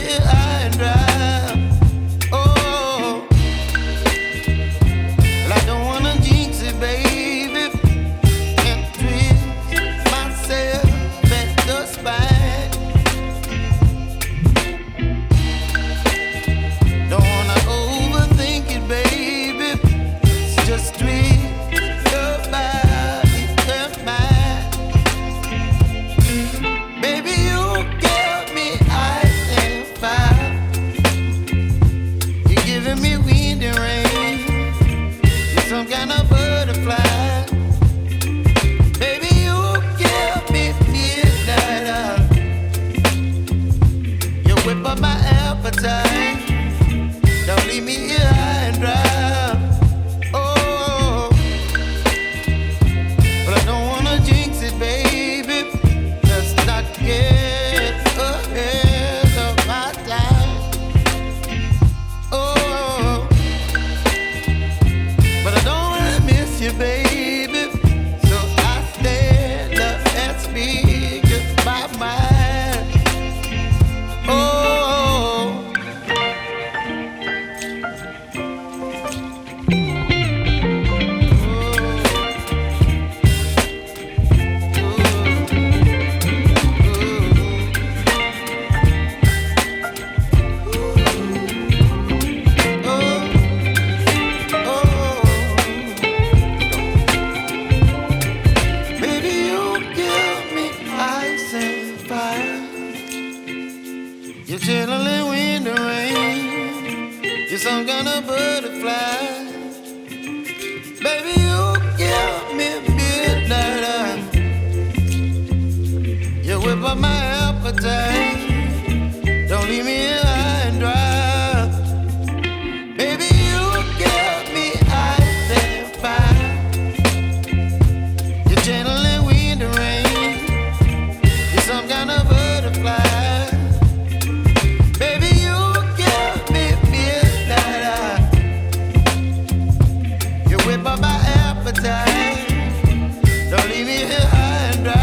here high and dry. Oh, well, I don't wanna jinx it, baby, and twist myself at the spine. Don't wanna overthink it, baby. It's just twist your body and mine. Baby, you give me ice and fire. You're giving me wind and rain. You're some kind of butterfly. Baby, you give me midnight. You whip up my appetite. Don't leave me here high and dry. Oh, but I don't wanna jinx it, baby. Let's not get ahead of my time. Oh, but I don't wanna miss you, baby. So I stand up and speak my mind. Oh. Baby, you give me ice and fire. You're chilling wind and rain. You're some kind of butterfly. Baby, you give me midnight. You whip up my appetite.